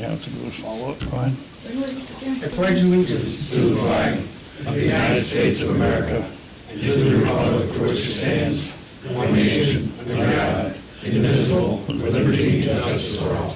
have to do is follow up. Go ahead. I pledge allegiance to the flag of the United States of America and to the republic for which it stands, one nation, under God, indivisible, with liberty and justice for all.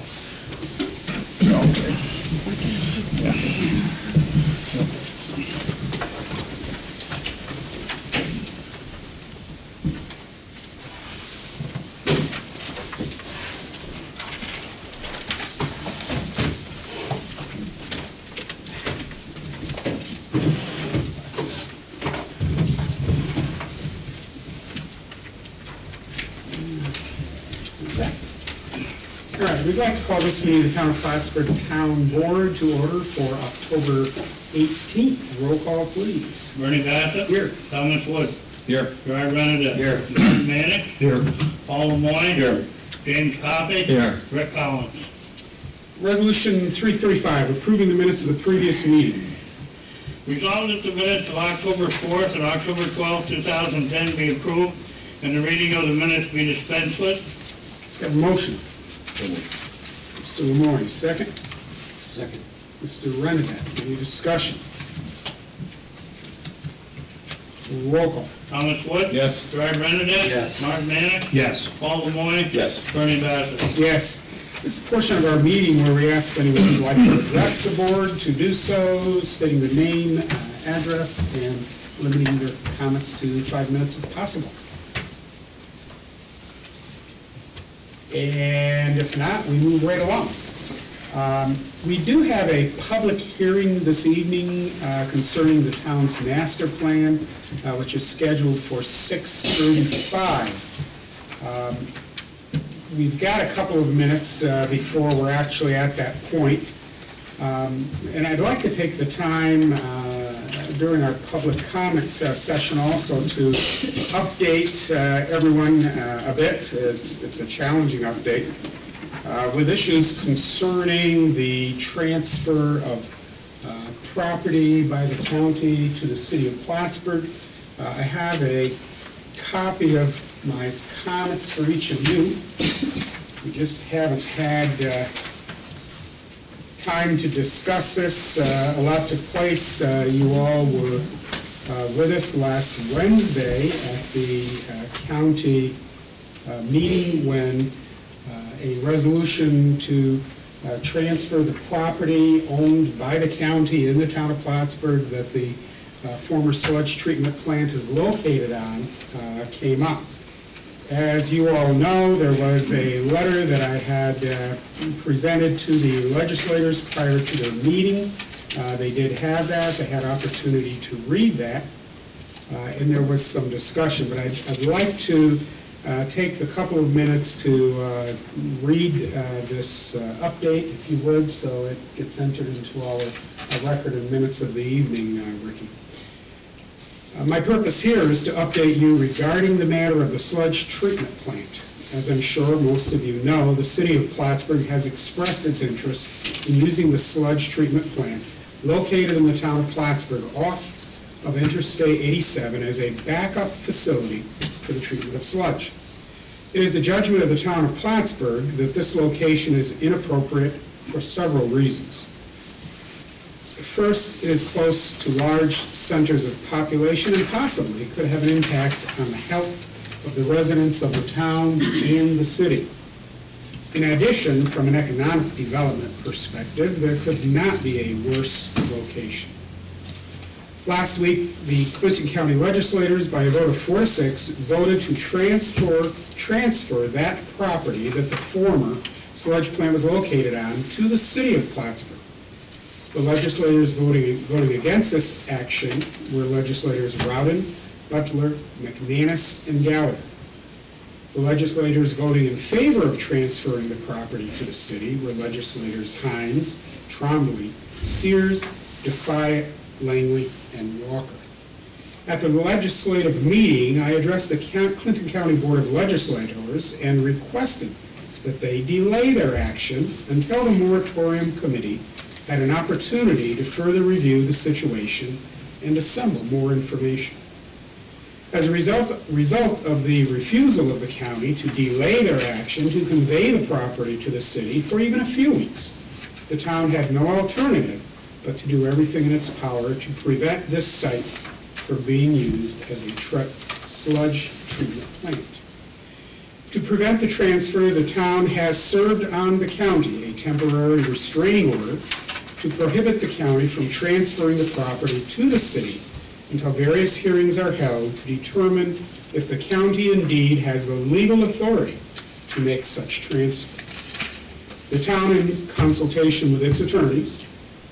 We'd like to call this meeting of the Town of Plattsburgh Town Board to order for October 18th. Roll call, please. Bernie Bassett. Here. Thomas Wood. Here. Gerard Benedict. Here. Mark Manick. Here. Paul Lemoyne. Here. James Coffey. Here. Rick Collins. Resolution 335, approving the minutes of the previous meeting. Resolved that the minutes of October 4th and October 12th, 2010 be approved and the reading of the minutes be dispensed with. Have a motion. Mr. Lemoyne, second. Second. Mr. Renedick, any discussion? Roll call. Thomas Wood. Yes. Gerard Benedict. Yes. Mark Manick. Yes. Paul Lemoyne. Yes. Bernie Bassett. Yes. This is a portion of our meeting where we ask if anyone would like to address the board to do so, stating their name, address, and limiting their comments to 5 minutes if possible. And if not, we move right along. We do have a public hearing this evening concerning the town's master plan, which is scheduled for 6:35. We've got a couple of minutes before we're actually at that point. And I'd like to take the time during our public comment session also to update everyone a bit. It's a challenging update with issues concerning the transfer of property by the county to the city of Plattsburgh. I have a copy of my comments for each of you. We just haven't had time to discuss this. A lot took place. You all were with us last Wednesday at the county meeting when a resolution to transfer the property owned by the county in the town of Plattsburgh that the former sludge treatment plant is located on came up. As you all know, there was a letter that I had presented to the legislators prior to their meeting. They did have that. They had opportunity to read that, and there was some discussion. But I'd like to take the couple of minutes to read this update, if you would, so it gets entered into our record and minutes of the evening, Ricky. My purpose here is to update you regarding the matter of the sludge treatment plant. As I'm sure most of you know, the city of Plattsburgh has expressed its interest in using the sludge treatment plant located in the town of Plattsburgh off of Interstate 87 as a backup facility for the treatment of sludge. It is the judgment of the town of Plattsburgh that this location is inappropriate for several reasons. First, it is close to large centers of population and possibly could have an impact on the health of the residents of the town and the city. In addition, from an economic development perspective, there could not be a worse location. Last week, the Clinton County legislators, by a vote of 4-6, voted to transfer that property that the former sludge plant was located on to the city of Plattsburgh. The legislators voting against this action were legislators Rowden, Butler, McManus, and Gallagher. The legislators voting in favor of transferring the property to the city were legislators Hines, Trombley, Sears, Defiant, Langley, and Walker. At the legislative meeting, I addressed the Clinton County Board of Legislators and requested that they delay their action until the moratorium committee had an opportunity to further review the situation and assemble more information. As a result of the refusal of the county to delay their action to convey the property to the city for even a few weeks, the town had no alternative but to do everything in its power to prevent this site from being used as a sludge treatment plant. To prevent the transfer, the town has served on the county a temporary restraining order to prohibit the county from transferring the property to the city until various hearings are held to determine if the county indeed has the legal authority to make such transfer. The town, in consultation with its attorneys,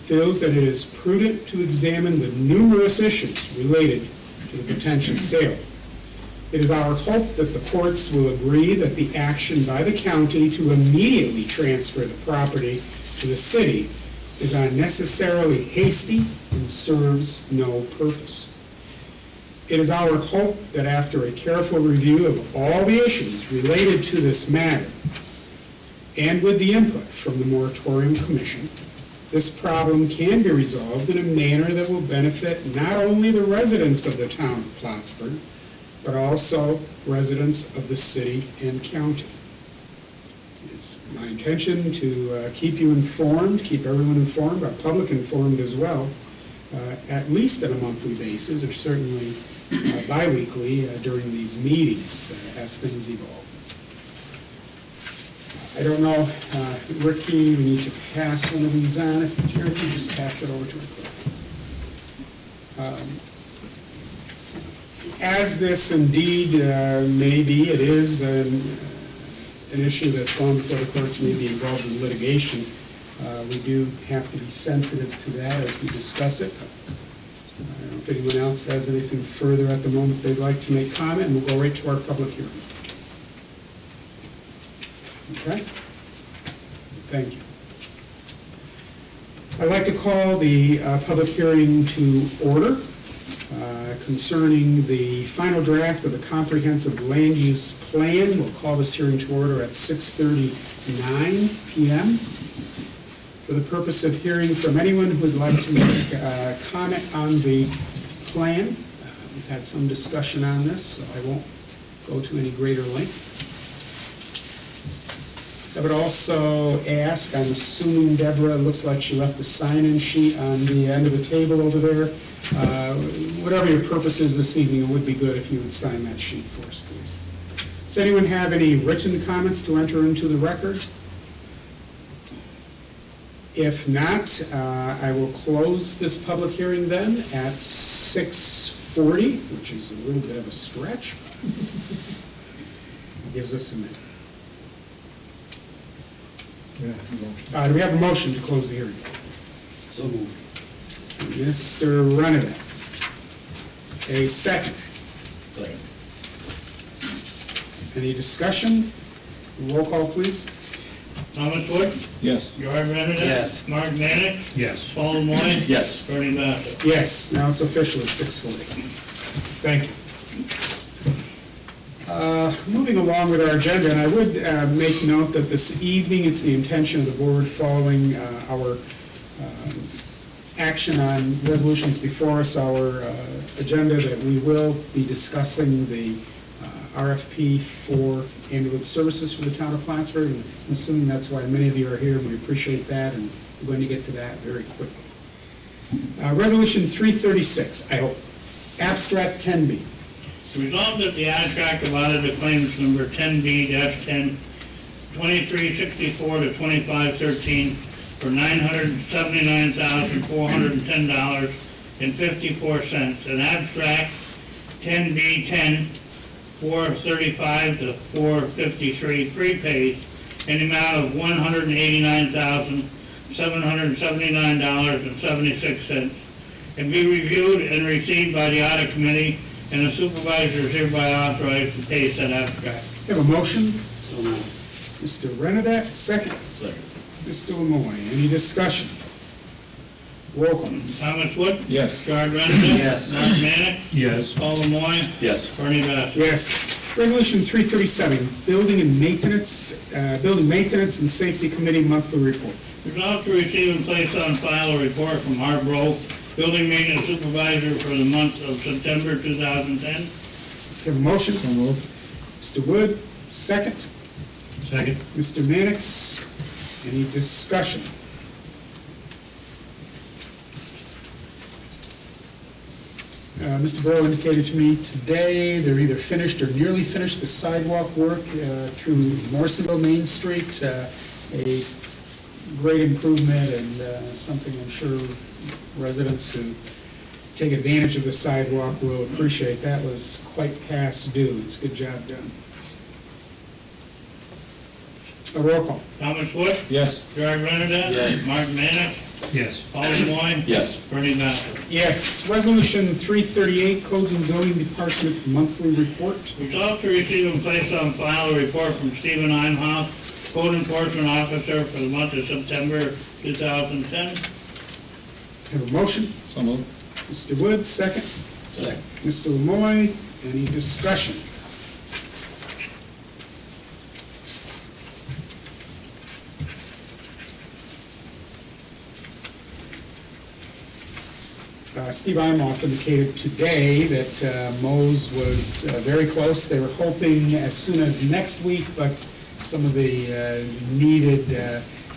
feels that it is prudent to examine the numerous issues related to the potential sale. It is our hope that the courts will agree that the action by the county to immediately transfer the property to the city is unnecessarily hasty and serves no purpose. It is our hope that after a careful review of all the issues related to this matter, and with the input from the Moratorium Commission, this problem can be resolved in a manner that will benefit not only the residents of the town of Plattsburgh, but also residents of the city and county. It is my intention to keep you informed, keep everyone informed, our public informed as well, at least on a monthly basis, or certainly bi-weekly during these meetings as things evolve. I don't know, Ricky, we need to pass one of these on. If Jerry, can you just pass it over to the clerk. As this indeed may be, it is an issue that's gone before the courts, may be involved in litigation. We do have to be sensitive to that as we discuss it. I don't know if anyone else has anything further at the moment they'd like to make comment, and we'll go right to our public hearing. Okay? Thank you. I'd like to call the public hearing to order concerning the final draft of the comprehensive land use plan. We'll call this hearing to order at 6:39 p.m. for the purpose of hearing from anyone who would like to make a comment on the plan. We've had some discussion on this, so I won't go to any greater length. I would also ask, I'm assuming Deborah, looks like she left a sign-in sheet on the end of the table over there. Whatever your purpose is this evening, it would be good if you would sign that sheet for us, please. Does anyone have any written comments to enter into the record? If not, I will close this public hearing then at 6:40, which is a little bit of a stretch. It gives us a minute. Do we have a motion to close the hearing? So moved. Mr. Renner. A second. Second. Any discussion? Roll call, please. Thomas Wood? Yes. George Renner? Yes. Mark Manick? Yes. Paul Moy? Yes. Bernie Bassett? Yes, now it's official at 6:40. Thank you. Moving along with our agenda, and I would make note that this evening it's the intention of the board following our action on resolutions before us, our agenda, that we will be discussing the RFP for ambulance services for the town of Plattsburgh. And I'm assuming that's why many of you are here. We appreciate that, and we're going to get to that very quickly. Resolution 336, I hope. Abstract 10B. Resolved that the abstract of audited claims number 10B-10, 2364 to 2513 for $979,410.54. An abstract 10B-10, 435 to 453 prepaid in the amount of $189,779.76 and be reviewed and received by the audit committee, and the supervisor is hereby authorized to pay said abstract. Have a motion? So moved. Mr. Renadette, second. Second. Mr. Lemoy, any discussion? Roll call. Thomas Wood? Yes. George Renner? Yes. Mark Manick? Yes. Paul Moy? Yes. Bernie Bassett? Yes. Resolution 337, Building Maintenance and Safety Committee Monthly Report. Resolved to receive and place on file a report from Harp Row, Building Maintenance Supervisor for the month of September 2010. Have a motion? So moved. Mr. Wood, second. Second. Mr. Mannix, any discussion? Mr. Burrow indicated to me today they're either finished or nearly finished the sidewalk work through Morrisonville Main Street. A great improvement and something I'm sure residents who take advantage of the sidewalk will appreciate. That was quite past due. It's a good job done. A roll call. Thomas Wood? Yes. Gerard Renadette? Yes. Mark Manick? Yes. Paul Moy? Yes. Bernie Bassett? Yes. Resolution 338, Codes and Zoning Department Monthly Report. Resolved to receive and place on file a report from Stephen Imhoff, Code Enforcement Officer for the month of September 2010. Have a motion? So moved. Mr. Wood, second. Second. Mr. Lemoy, any discussion? Steve Imhoff indicated today that Mo's was very close. They were hoping as soon as next week, but some of the needed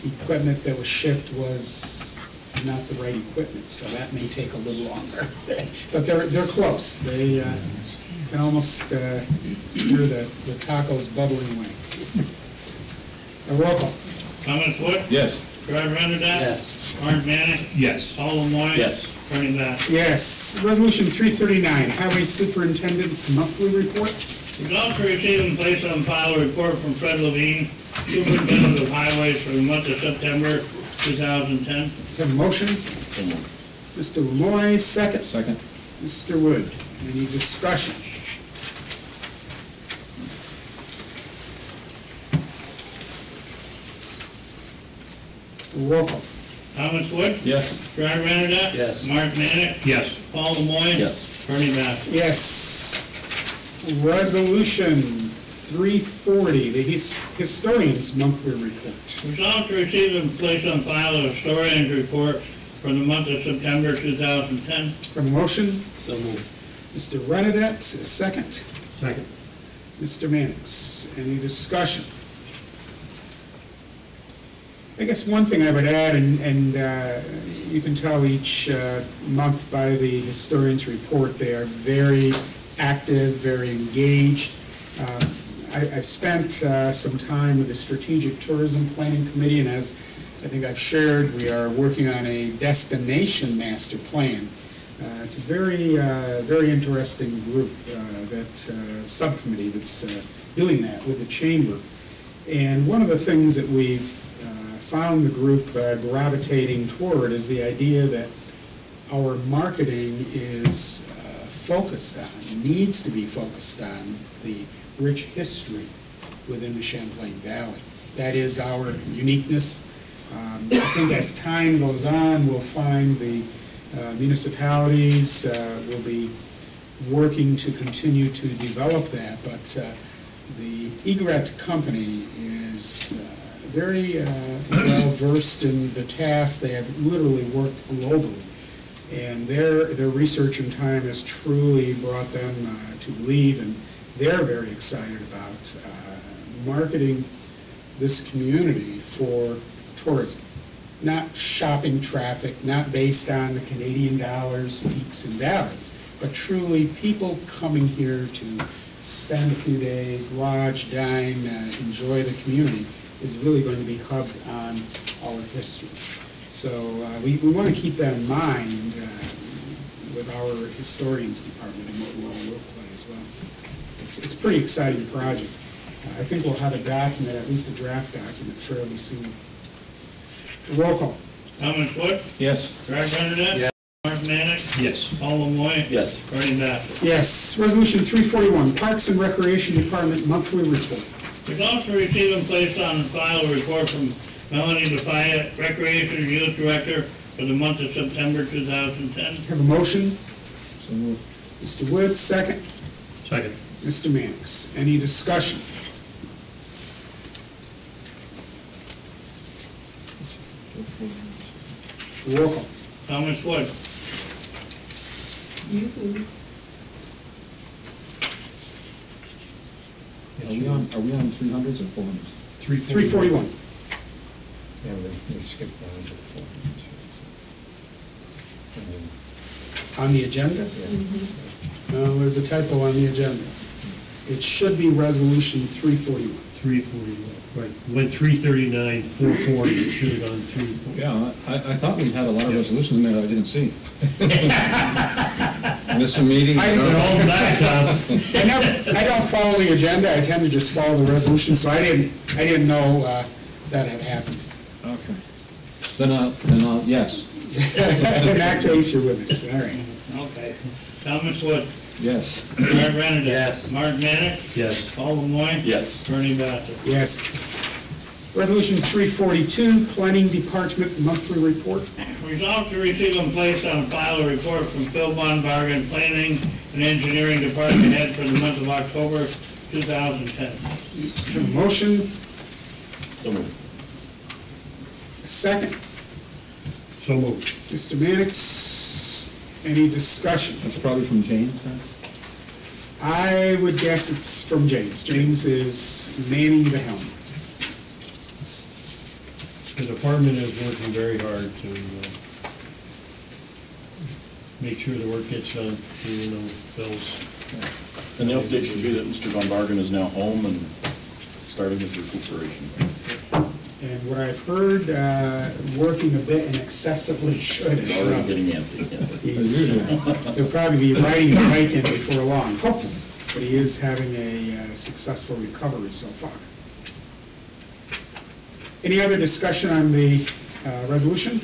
equipment that was shipped was not the right equipment, so that may take a little longer. But they're close. They can almost hear the tacos bubbling away. A roll call. Thomas Wood? Yes. Gerard Renadette? Yes. Mark Manick? Yes. Paul Moy? Yes. Bernie Bassett? Yes. Resolution 339, Highway Superintendent's Monthly Report. Resolved to receive and place on file a report from Fred Levine, Superintendent of Highways for the month of September 2010. Have a motion? So moved. Mr. Lemoy, second. Second. Mr. Wood, any discussion? Roll call. Thomas Wood? Yes. Gerard Renadette? Yes. Mark Manick? Yes. Paul Moy? Yes. Bernie Bassett? Yes. Resolution 340, the Historian's Monthly Report. Resolved to receive and place on file a historian's report for the month of September 2010. Have a motion? So moved. Mr. Renadette, second. Second. Mr. Mannix, any discussion? I guess one thing I would add, and you can tell each month by the historian's report, they are very active, very engaged. I've spent some time with the Strategic Tourism Planning Committee, and as I think I've shared, we are working on a destination master plan. It's a very interesting group, that subcommittee that's doing that with the chamber. And one of the things that we've found the group gravitating toward is the idea that our marketing is focused on, needs to be focused on the rich history within the Champlain Valley. That is our uniqueness. I think as time goes on, we'll find the municipalities will be working to continue to develop that, but the Egret company is very well versed in the task. They have literally worked globally, and their research and time has truly brought them to believe, and they're very excited about marketing this community for tourism. Not shopping traffic, not based on the Canadian dollars, peaks and valleys, but truly people coming here to spend a few days, lodge, dine, enjoy the community is really going to be hubbed on our history. So we want to keep that in mind with our historians department and what role we'll play as well. It's a pretty exciting project. I think we'll have a document, at least a draft document, fairly soon. Roll call. Thomas Wood? Yes. Gerard Renadette? Yes. Mark Manick? Yes. Paul Moy? Yes. Bernie Bassett? Yes. Resolution 341, Parks and Recreation Department Monthly Report. Resolved to receive and place on file a report from Melanie Lafayette, Recreation and Youth Director for the month of September 2010. Have a motion? So moved. Mr. Wood, second. Second. Mr. Mannix, any discussion? Roll call. Thomas Wood? Are we on 300s or 400s? 341. Yeah, they skipped down to On the agenda? No, there's a typo on the agenda. It should be Resolution 341. 340, right, went 339, 440, it should have gone 340. Yeah, I thought we had a lot of resolutions in there that I didn't see. Miss a meeting? I you know? They're all back, Tom. I don't follow the agenda, I tend to just follow the resolution, so I didn't know that had happened. Okay. Then I'll, yes. In that case, you're with us, all right. Okay. Thomas Wood. Yes. Brad Renner. Yes. Mark Manick. Yes. Paul Lemoyne. Yes. Bernie Bassett. Yes. Resolution 342, Planning Department Monthly Report. Resolved to receive and place on file a report from Phil Bargan, Planning and Engineering Department Head for the month of October 2010. Have a motion, So moved. a second. So moved. Mr. Mannix, any discussion? That's probably from James, huh? I would guess it's from James. James is manning the helm. The department is working very hard to make sure the work gets done, even though Phil's. And the update should be that Mr. Von Bargen is now home and starting his recuperation. And what I've heard, working a bit and excessively should. He's already getting antsy. Yes. He'll probably be riding the bike in before long, hopefully. But he is having a successful recovery so far. Any other discussion on the resolution?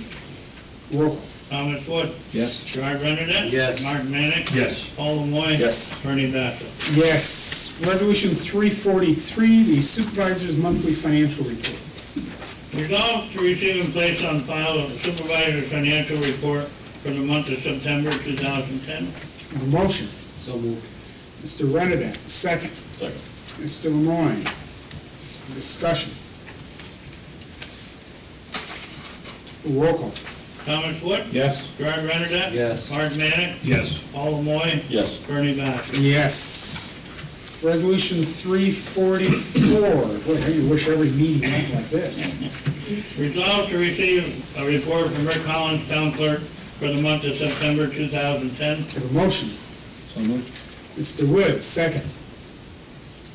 Roll call. Thomas Wood. Yes. Gerard Renner. Yes. Mark Manick. Yes. Paul Lemoyne. Yes. Bernie Bassett. Yes. Resolution 343, the supervisor's monthly financial report. Resolved to receive and place on file the supervisor's financial report for the month of September 2010. A motion. So moved. Mr. Renadette, second. Second. Mr. Lemoyne. Discussion. Roll call. Thomas Wood. Yes. Gerard Renner. Yes. Mark Manick. Yes. Paul Lemoyne. Yes. Bernie Bassett. Yes. Resolution 344. Boy, I wish every meeting went like this. Resolved to receive a report from Rick Collins, Town Clerk, for the month of September 2010. Have a motion. So moved. Mr. Wood, second.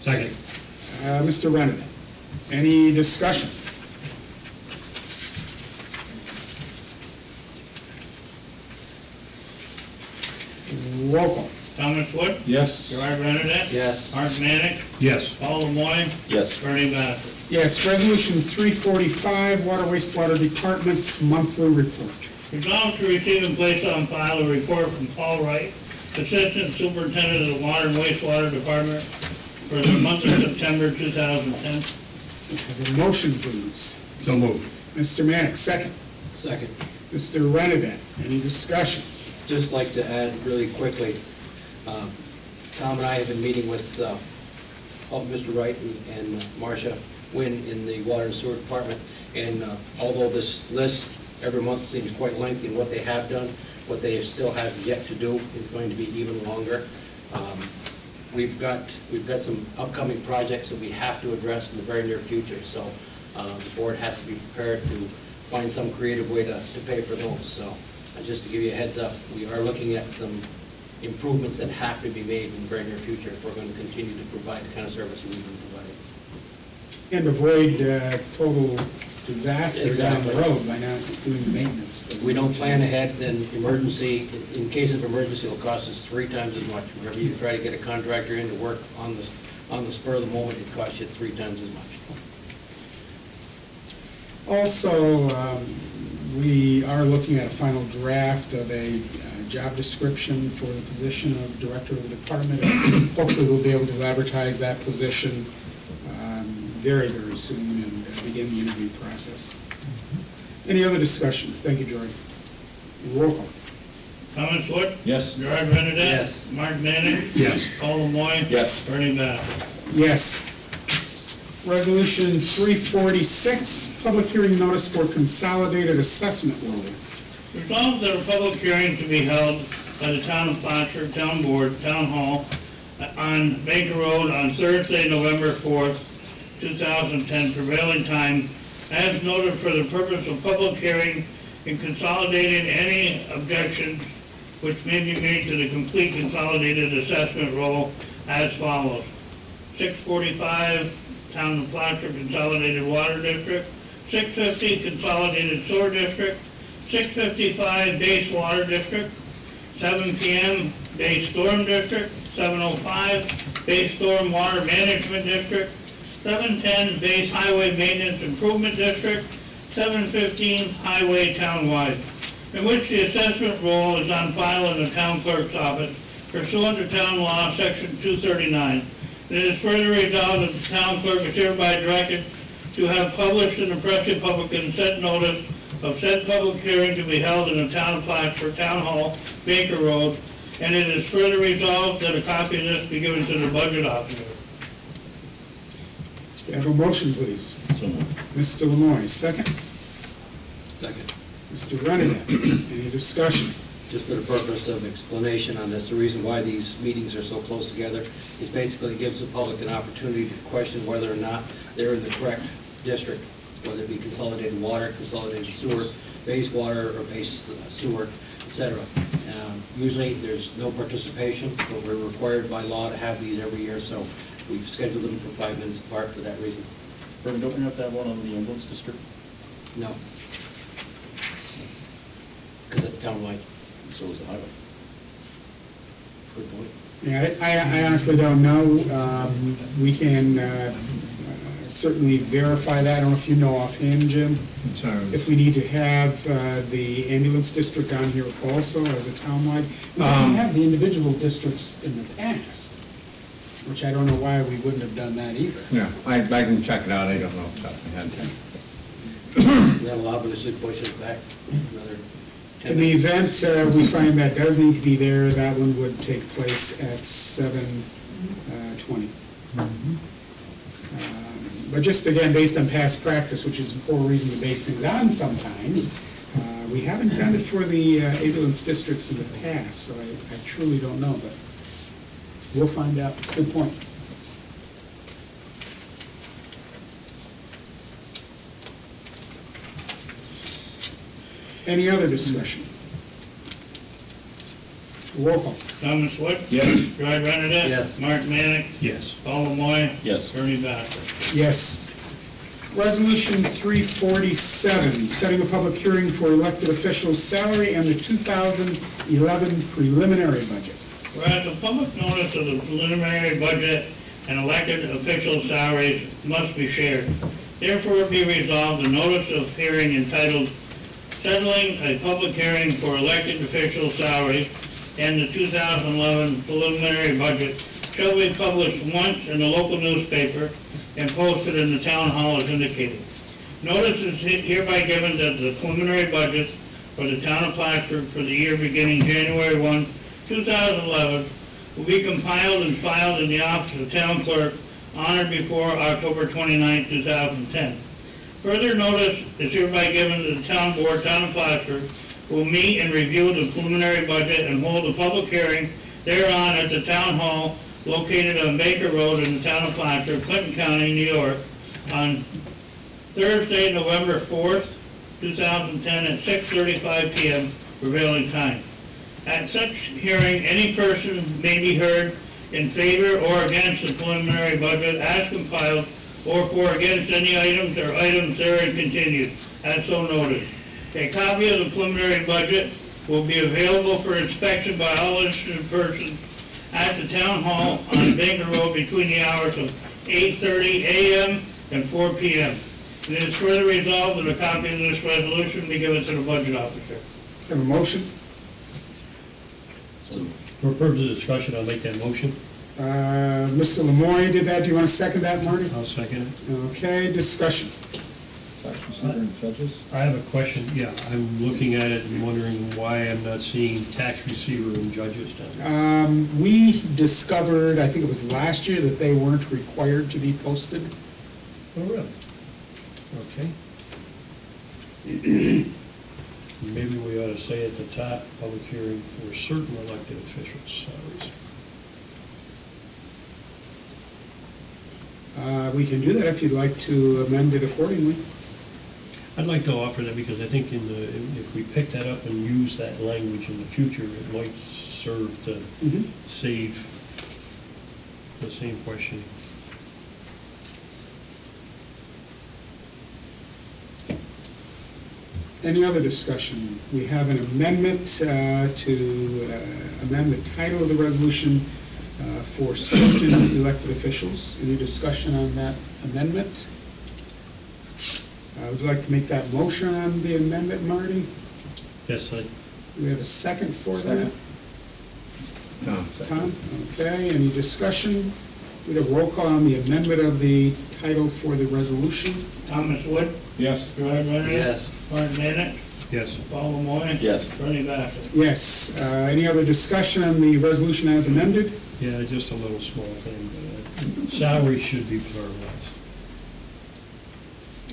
Second. Mr. Renner. Any discussion? Roll call. Thomas Wood. Yes. Gerard Renner. Yes. Mark Manick. Yes. Paul Lemoyne. Yes. Bernie Bassett. Yes, Resolution 345, Water Wastewater Department's monthly report. Resolved to receive and place on file a report from Paul Wright, Assistant Superintendent of the Water and Wastewater Department, for the month of September 2010. Have a motion, please. So moved. Mr. Mannix, second. Second. Mr. Renadette, any discussion? Just like to add really quickly, Tom and I have been meeting with Mr. Wright and Marcia Wynn in the Water and Sewer Department, and although this list every month seems quite lengthy in what they have done, what they still have yet to do is going to be even longer. We've got some upcoming projects that we have to address in the very near future, so the board has to be prepared to find some creative way to pay for those. So just to give you a heads up, we are looking at some improvements that have to be made in the very near future if we're going to continue to provide the kind of service we've been providing. And avoid total disaster down the Exactly. road by not doing the maintenance. If we don't plan ahead, then emergency, in case of emergency, it'll cost us 3 times as much. Whenever you try to get a contractor in to work on the spur of the moment, it costs you 3 times as much. Also, we are looking at a final draft of a job description for the position of Director of the Department. Hopefully, we'll be able to advertise that position very, very soon and begin the interview process. Any other discussion? Thank you, Jordan. Roll call. Thomas Wood. Yes. Gerard Renner. Yes. Mark Manick. Yes. Paul Lemoyne. Yes. Bernie Bassett. Yes. Resolution 346, public hearing notice for consolidated assessment rules. Resolved that a public hearing to be held by the Town of Plattsburgh Town Board, Town Hall, on Baker Road on Thursday, November 4th, 2010, prevailing time, as noted for the purpose of public hearing and consolidating any objections which may be made to the complete consolidated assessment roll as follows. 645, Town of Plattsburgh Consolidated Water District, 650, Consolidated Sewer District, 655, Base Water District, 7 p.m., Base Storm District, 705, Base Storm Water Management District, 710, Base Highway Maintenance Improvement District, 715, Highway Townwide, in which the assessment roll is on file in the town clerk's office pursuant to town law, section 239. And it is further resolved that the town clerk is hereby directed to have published in the Press Republican said notice of said public hearing to be held in the town of Plattsburgh, Town Hall, Baker Road, and it is further resolved that a copy of this be given to the budget officer. May I have a motion, please? So moved. Mr. Lemoy, second. Second. Mr. Rennigan, any discussion? Just for the purpose of explanation on this, the reason why these meetings are so close together is basically gives the public an opportunity to question whether or not they're in the correct district, whether it be consolidated water, consolidated sewer, base water, or base sewer, etc. Usually, there's no participation, but we're required by law to have these every year, so we've scheduled them for 5 minutes apart for that reason. Bernie, don't we have to have one on the ambulance district? No. Because it's townwide. So is the highway. Good point. Yeah, I honestly don't know. We can certainly verify that. I don't know if you know offhand, Jim, I'm sorry. if we need to have the ambulance district on here also as a townwide. We don't have the individual districts in the past, which I don't know why we wouldn't have done that either. Yeah, I can check it out, I don't know off the top of my head. That'll obviously push us back another 10 In the minutes. event we find that does need to be there, that one would take place at 7:20. But just again, based on past practice, which is a poor reason to base things on sometimes, we haven't done it for the ambulance districts in the past, so I truly don't know, but we'll find out. It's a good point. Any other discussion? Roll call. Thomas Wood? Yes. Roy Renadette? Yes. Mark Manick? Yes. Paul Lemoy? Yes. Ernie Backer? Yes. Resolution 347, setting a public hearing for elected officials' salary and the 2011 preliminary budget. Whereas a public notice of the preliminary budget and elected official salaries must be shared. Therefore, be resolved, the notice of hearing entitled Settling a Public Hearing for Elected Official Salaries and the 2011 Preliminary Budget shall be published once in the local newspaper and posted in the town hall as indicated. Notice is hereby given that the preliminary budget for the town of Plattsburgh for the year beginning January 1, 2011 will be compiled and filed in the office of the town clerk on or before October 29, 2010. Further notice is hereby given that the town board, town of Plattsburgh, will meet and review the preliminary budget and hold a public hearing thereon at the town hall located on Baker Road in the town of Plattsburgh, Clinton County, New York, on Thursday, November 4th, 2010 at 6:35 p.m. prevailing time. At such hearing, any person may be heard in favor or against the preliminary budget as compiled or for against any items or items therein continued, as so noted. A copy of the preliminary budget will be available for inspection by all interested persons at the town hall on Baker Road between the hours of 8:30 a.m. and 4 p.m. And it is further resolved that a copy of this resolution be given to the budget officer. Have a motion? For purpose of discussion, I'll make that motion. Mr. Lemoy did that. Do you want to second that, Marty? I'll second it. Okay, discussion. Tax receiver and judges? I have a question, yeah, I'm looking at it and wondering why I'm not seeing tax receiver and judges down there. We discovered, I think it was last year, that they weren't required to be posted. Oh, really? Okay. Maybe we ought to say at the top, public hearing for certain elected officials' salaries. We can do that if you'd like to amend it accordingly. I'd like to offer that because I think if we pick that up and use that language in the future, it might serve to save the same questioning. Any other discussion? We have an amendment to amend the title of the resolution for certain elected officials. Any discussion on that amendment? Would you like to make that motion on the amendment, Marty? Yes, Do we have a second for that? Tom. Tom? Okay, any discussion? We have roll call on the amendment of the title for the resolution. Thomas Wood, Yes. Gerard Renner. Yes. Martin Manick, yes. Paul Lemoyne. Yes. Bernie Bassett. Yes. Any other discussion on the resolution as amended? Yeah, just a little small thing. Salary should be pluralized.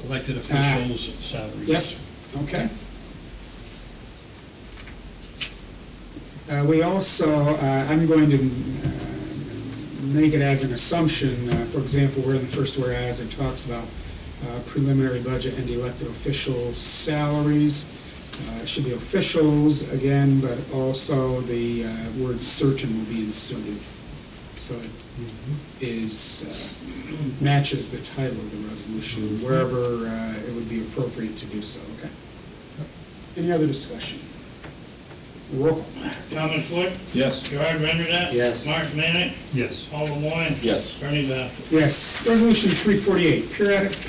Elected officials' salaries. Yes, okay. We also, I'm going to make it as an assumption, for example, where in the first whereas it talks about preliminary budget and elected officials' salaries. It should be officials again, but also the word certain will be inserted. So it is, matches the title of the resolution wherever it would be appropriate to do so, okay? Any other discussion? Roll call. Thomas Wood, Yes. Gerard Renner. Yes. Martin Manick, Yes. Paul Lemoyne. Yes. Bernie Bassett. Yes. Resolution 348,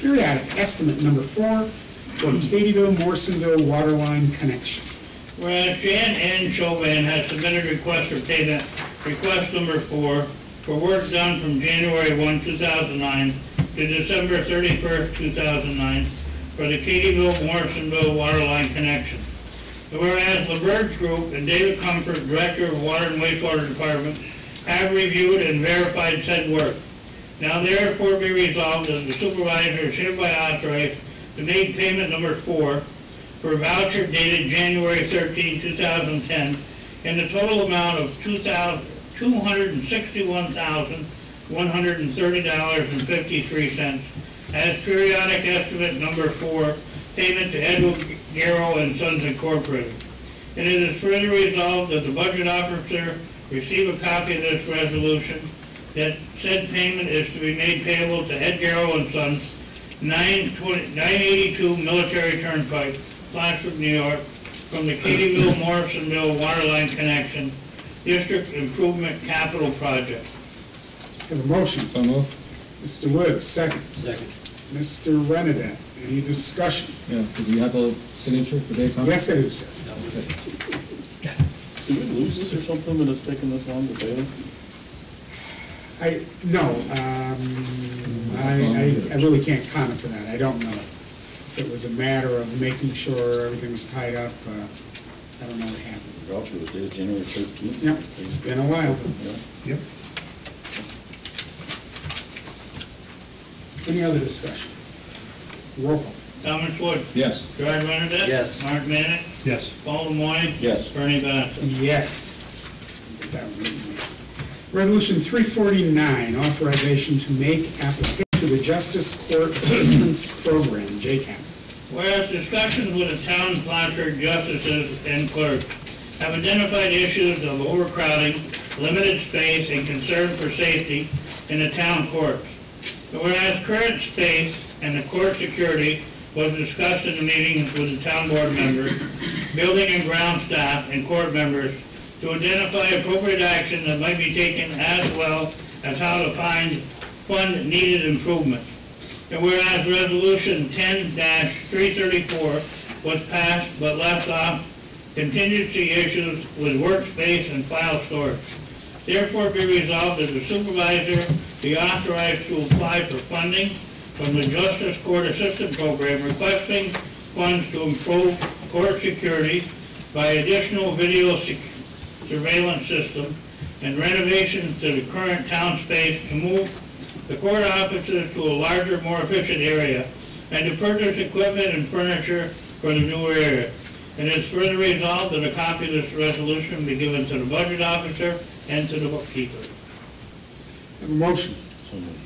periodic estimate number 4 for Katyville, Morrisonville water line connection. Whereas Jan N. Chauvin has submitted request for payment, request number 4, for work done from January 1, 2009 to December 31st, 2009 for the Katyville, Morrisonville water line connection. Whereas LaBerge Group and David Comfort, Director of Water and Wastewater Department, have reviewed and verified said work. Now therefore be resolved that the supervisor is hereby authorized to make payment number 4 for voucher dated January 13, 2010 in the total amount of $261,130.53 as periodic estimate number 4, payment to Edward Garrow and Sons Incorporated. And it is further resolved that the budget officer receive a copy of this resolution, that said payment is to be made payable to Ed Garrow and Sons, 982 Military Turnpike, Plattsburgh, New York, from the Katyville, Morrisonville Waterline Connection District Improvement Capital Project. Have a motion. So moved. Mr. Woods, second. Second. Mr. Renadette, any discussion? Yeah, did you have a signature for Dave? Yes, I do, sir. Did we lose this or something that it's taken this long to pay them? I really can't comment to that. I don't know. If it was a matter of making sure everything was tied up, I don't know what happened. The voucher was dated January 13th. Yep, it's been a while. Yeah. Yep. Any other discussion? Roll call. Thomas Wood, Yes. Gerard Renner. Yes. Martin Manick, Yes. Paul Lemoyne. Yes. Bernie Bassett. Yes. Get that one. Resolution 349, authorization to make application to the Justice Court Assistance Program, JCAP. Whereas discussions with the town Plattsburgh justices and clerks have identified issues of overcrowding, limited space, and concern for safety in the town courts. Whereas current space and the court security was discussed in the meeting with the town board members, building and ground staff, and court members to identify appropriate action that might be taken, as well as how to fund needed improvements. And whereas Resolution 10-334 was passed but left off contingency issues with workspace and file storage. Therefore be resolved that the supervisor be authorized to apply for funding from the Justice Court Assistance Program, requesting funds to improve court security by additional video surveillance system and renovations to the current town space to move the court offices to a larger, more efficient area, and to purchase equipment and furniture for the new area. And it's further resolved that a copy of this resolution be given to the budget officer and to the bookkeeper. Have a motion. So moved.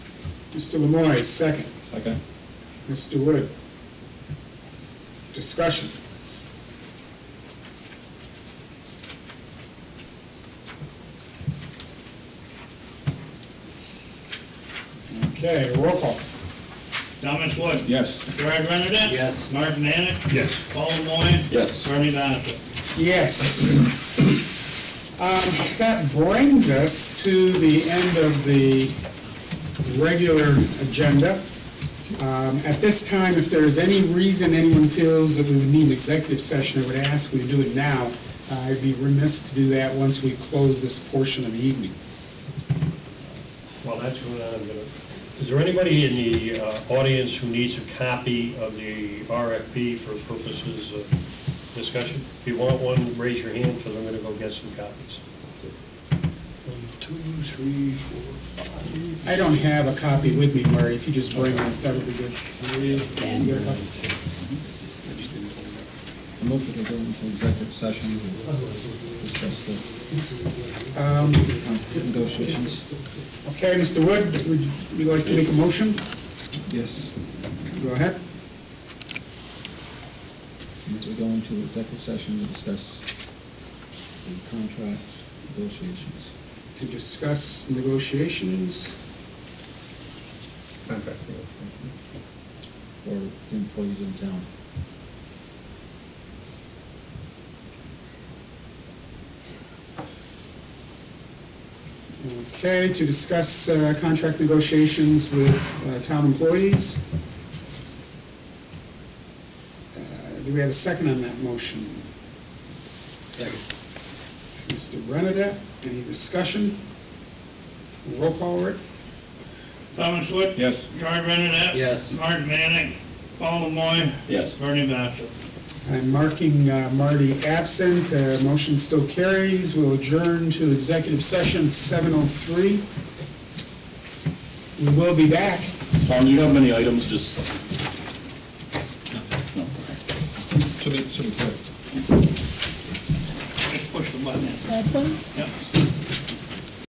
Mr. Lemoy, second. Second. Mr. Wood. Discussion. Okay, roll call. Thomas Wood. Yes. Gerard Renadette. Yes. Martin Manick. Yes. Paul Lemoyne. Yes. Bernie Boniface. Yes. That brings us to the end of the regular agenda. At this time, if there is any reason anyone feels that we would need an executive session, I would ask we do it now. I'd be remiss to do that once we close this portion of the evening. Well, that's what I'm gonna, is there anybody in the audience who needs a copy of the RFP for purposes of discussion? If you want one, raise your hand, because I'm gonna go get some copies. 1, 2, 3, 4, 5. I don't have a copy with me, Murray. If you just bring it, that would be good. You got a copy? I move that we go into executive session, discuss the negotiations. Okay, Mr. Wood, would you like to make a motion? Yes. Go ahead. Move we go into executive session to discuss the contract negotiations. To discuss negotiations. Contract negotiations. For the employees in town. Okay, to discuss contract negotiations with town employees. Do we have a second on that motion? Second. Mr. Renadette, any discussion? Roll call, Rick? Thomas Wood. Yes. Gerard Renadette. Yes. Martin Manick. Paul Lemoyne. Yes. Bernie Boniface. I'm marking Marty absent. Motion still carries. We'll adjourn to executive session at 7:03. We will be back. Tom, do you have many items, just? No. Should be clear. Just push the button in. That one? Yep.